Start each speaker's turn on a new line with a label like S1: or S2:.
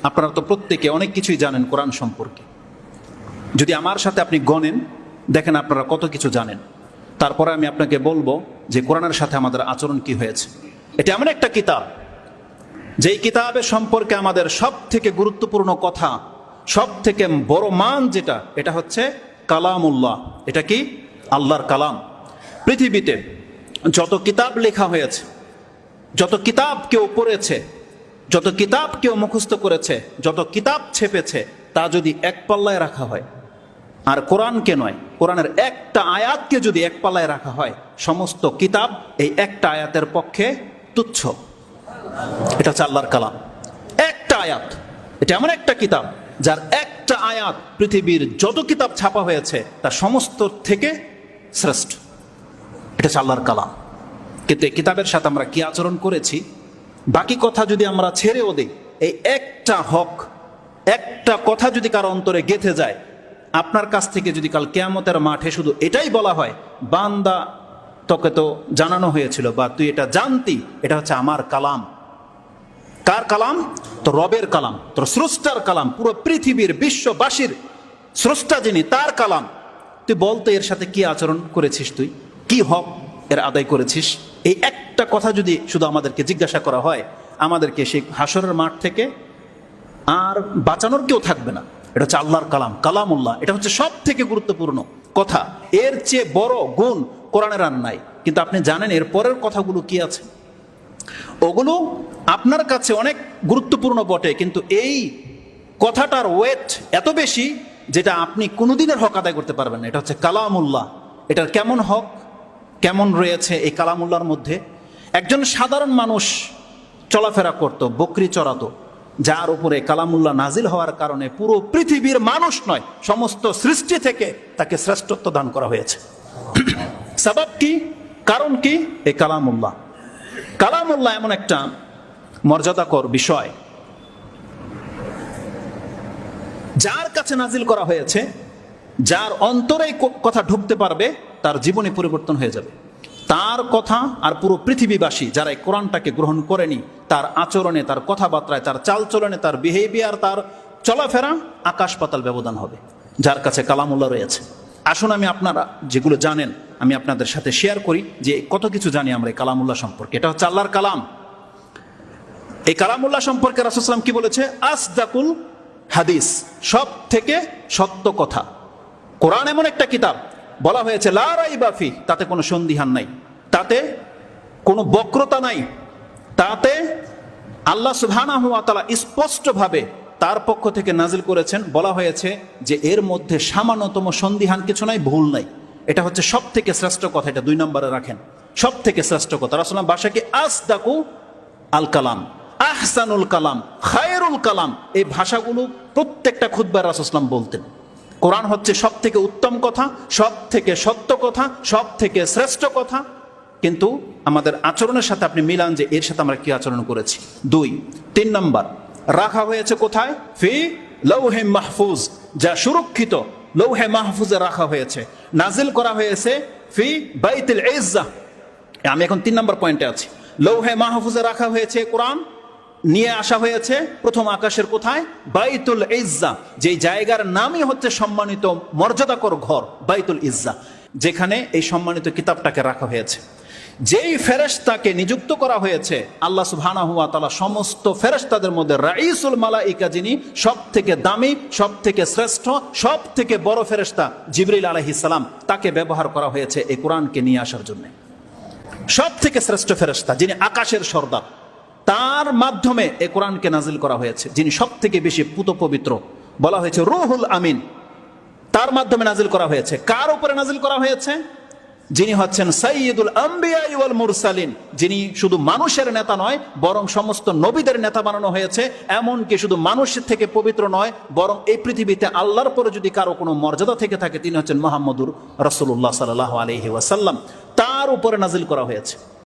S1: আপনারা তো প্রত্যেকে অনেক কিছুই জানেন কোরআন সম্পর্কে। যদি আমার সাথে আপনি গণেন, দেখেন আপনারা কত কিছু জানেন। তারপরে আমি আপনাকে বলবো যে কোরআনের সাথে আমাদের আচরণ কি হয়েছে। এটা এমন একটা কিতাব, যেই কিতাবের সম্পর্কে আমাদের সব থেকে গুরুত্বপূর্ণ কথা, সব থেকে বড় মান যেটা, এটা হচ্ছে কালামুল্লাহ। এটা কি? আল্লাহর কালাম। পৃথিবীতে যত কিতাব লেখা হয়েছে, যত কিতাব কেউ পড়েছে, যত কিতাব কেউ মুখস্থ করেছে, যত কিতাব ছেপেছে, তা যদি এক পাল্লায় রাখা হয়, আর কোরআনকে নয়, কোরআনের একটা আয়াতকে যদি এক পাল্লায় রাখা হয়, সমস্ত কিতাব এই একটা আয়াতের পক্ষে তুচ্ছ। এটা হচ্ছে আল্লাহর কালাম। একটা আয়াত, এটা এমন একটা কিতাব যার একটা আয়াত পৃথিবীর যত কিতাব ছাপা হয়েছে তার সমস্ত থেকে শ্রেষ্ঠ। এটা হচ্ছে আল্লাহর কালাম। কিন্তু এই কিতাবের সাথে আমরা কি আচরণ করেছি, বাকি কথা যদি আমরা ছেড়েও দিই, এই একটা হক, একটা কথা যদি কারো অন্তরে গেঁথে যায়, আপনার কাছ থেকে যদি কাল কিয়ামতের মাঠে শুধু এটাই বলা হয়, বান্দা তোকে তো জানানো হয়েছিল, বা তুই এটা জানতি, এটা হচ্ছে আমার কালাম। কার কালাম? তো রবের কালাম, তোর স্রষ্টার কালাম, পুরো পৃথিবীর বিশ্ববাসীর স্রষ্টা যিনি, তার কালাম। তুই বলতে এর সাথে কি আচরণ করেছিস, তুই কি হক এর আদায় করেছিস? এই একটা কথা যদি শুধু আমাদেরকে জিজ্ঞাসা করা হয়, আমাদেরকে সেই হাসরের মাঠ থেকে আর বাঁচানোর কেউ থাকবে না। এটা হচ্ছে আল্লাহর কালাম, কালামুল্লাহ। এটা হচ্ছে সব থেকে গুরুত্বপূর্ণ কথা। এর চেয়ে বড় গুণ কোরআনের আর নাই। কিন্তু আপনি জানেন এর পরের কথাগুলো কি আছে? ওগুলো আপনার কাছে অনেক গুরুত্বপূর্ণ বটে, কিন্তু এই কথাটার ওয়েট এত বেশি যেটা আপনি কোনোদিনের হক আদায় করতে পারবেন না। এটা হচ্ছে কালামুল্লাহ। এটার কেমন হক, কেমন রয়েছে এই কালামুল্লাহর মধ্যে? একজন সাধারণ মানুষ চলাফেরা করত, বকরি চড়াতো, যার উপরে কালামুল্লাহ নাজিল হওয়ার কারণে পুরো পৃথিবীর মানুষ নয়, সমস্ত সৃষ্টি থেকে তাকে শ্রেষ্ঠত্ব দান করা হয়েছে। সাবাব কি, কারণ কি? এই কালামুল্লাহ। কালামুল্লাহ এমন একটা মর্যাদাকর বিষয়, যার কাছে নাজিল করা হয়েছে, যার অন্তরে কথা ঢুকতে পারবে, তার জীবনে পরিবর্তন হয়ে যাবে। তার কথা আর পুরো পৃথিবীবাসী যারা এই কোরআনটাকে গ্রহণ করেনি, তার আচরণে, তার কথাবার্তায়, তার চালচলনে, তার বিহেভিয়ার, তার চলাফেরা আকাশ পাতাল ব্যবধান হবে, যার কাছে কালামুল্লাহ রয়েছে। আসুন আমি আপনারা যেগুলো জানেন আমি আপনাদের সাথে শেয়ার করি, যে কত কিছু জানি আমরা এই কালামুল্লাহ সম্পর্কে। এটা হচ্ছে আল্লাহর কালাম। এই কালামুল্লাহ সম্পর্কে রাসূল সাল্লাল্লাহু আলাইহি ওয়াসাল্লাম কি বলেছে? আসদাকুল হাদিস, সব থেকে সত্য কথা। কোরআন এমন একটা কিতাব, বলা হয়েছে লা রাইবা ফি, তাতে কোনো সন্দিহান নাই, তাতে কোনো বক্রতা নাই, তাতে আল্লাহ সুবহানাহু ওয়া তাআলা স্পষ্টভাবে তার পক্ষ থেকে নাজিল করেছেন। বলা হয়েছে যে এর মধ্যে সামান্যতম সন্দিহান কিছু নাই, ভুল নাই। এটা হচ্ছে সব থেকে শ্রেষ্ঠ কথা। এটা 2 নম্বরে রাখেন, সব থেকে শ্রেষ্ঠ কথা। রাসূলুল্লাহ ভাষাকে আসদাকু আল কালাম, আহসানুল কালাম, খায়রুল কালাম, এই ভাষাগুলো প্রত্যেকটা খুতবায় রাসূল সাল্লাল্লাহু আলাইহি ওয়াসাল্লাম বলতেন। কোরআন হচ্ছে সব থেকে উত্তম কথা, সব থেকে সত্য কথা, সব থেকে শ্রেষ্ঠ কথা। কিন্তু আমাদের আচরণের সাথে আপনি মিলান যে এর সাথে আমরা কি আচরণ করেছি। 2, 3 নম্বর রাখা হয়েছে কোথায়? ফি লাউহে মাহফুজ, যা সুরক্ষিত লৌহে মাহফুজে রাখা হয়েছে। নাজিল করা হয়েছে ফি বাইতুল ইজ্জাহ। আমি এখন 3 নম্বর পয়েন্টে আছি। লৌহে মাহফুজে রাখা হয়েছে কোরআন, নিয়ে আসা হয়েছে প্রথম আকাশের কোথায়? বাইতুল ইজ্জাহ, যেই জায়গার নামই হচ্ছে সম্মানিত মর্যাদাকর ঘর, বাইতুল ইজ্জাহ, যেখানে এই সম্মানিত কিতাবটাকে রাখা হয়েছে। যেই ফেরেশতাকে নিযুক্ত করা হয়েছে, আল্লাহ সুবহানাহু ওয়া তাআলা সমস্ত ফেরেশতাদের মধ্যে রাইসুল মালাইকা, যিনি সব থেকে দামি, সব থেকে শ্রেষ্ঠ, সব থেকে বড় ফেরেশতা জিবরিল আলাইহিস সালাম, তাকে ব্যবহার করা হয়েছে এই কোরআনকে নিয়ে আসার জন্য। সব থেকে শ্রেষ্ঠ ফেরেশতা, যিনি আকাশের সর্দার, তার মাধ্যমে এই কোরআনকে নাজিল করা হয়েছে। যিনি সব থেকে বেশি পুত পবিত্র, বলা হয়েছে রুহুল আমিন, তার মাধ্যমে নাজিল করা হয়েছে। কার উপরে নাজিল করা হয়েছে? যিনি হচ্ছেন সাইয়্যিদুল আম্বিয়া ওয়াল মুরসালিন, যিনি শুধু মানুষের নেতা নয়, বরং সমস্ত নবীদের নেতা বানানো হয়েছে। এমনকি শুধু মানুষের থেকে পবিত্র নয়, বরং এই পৃথিবীতে আল্লাহর পরে যদি কারো কোনো মর্যাদা থেকে থাকে, তিনি হচ্ছেন মুহাম্মদুর রাসূলুল্লাহ সাল্লাল্লাহু আলাইহি ওয়াসাল্লাম। তার উপরে নাজিল করা হয়েছে।